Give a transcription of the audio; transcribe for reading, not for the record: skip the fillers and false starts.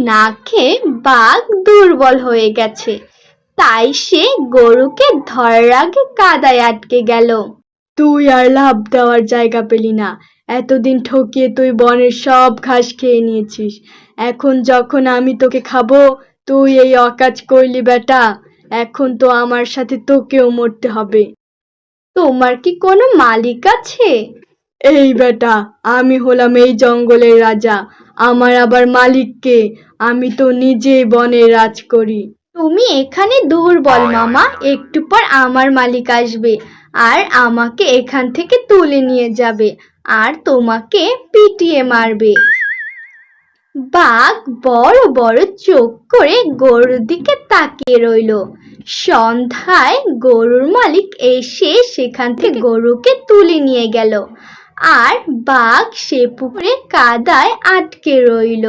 না খেয়ে বাঘ দুর্বল হয়ে গেছে, তাই সে গরুকে ধরার আগে কাদায় আটকে গেল। তুই আর লাফ দেওয়ার জায়গা পেলি না। এতদিন ঠকিয়ে তুই বনের সব ঘাস খেয়ে নিয়েছিস। এখন যখন আমি তোকে খাবো, তুই এই অকাজ করলি বেটা। এখন তো আমার সাথে তোকেও মরতে হবে। তোমার কি কোনো মালিক আছে? এই বেটা, আমি হলাম এই জঙ্গলের রাজা। আমার আবার মালিক কে? আমি তো নিজেই বনে রাজ করি। তুমি এখানে দুর্বল মামা, একটু পর আমার মালিক আসবে আর আমাকে এখান থেকে তুলে নিয়ে যাবে আর তোমাকে পিটিয়ে মারবে। বাঘ বড় বড় চোখ করে গরুর দিকে তাকিয়ে রইল। সন্ধ্যায় গরুর মালিক এসে সেখান থেকে গরুকে তুলে নিয়ে গেল আর বাঘ সে পুকুরে কাদায় আটকে রইল।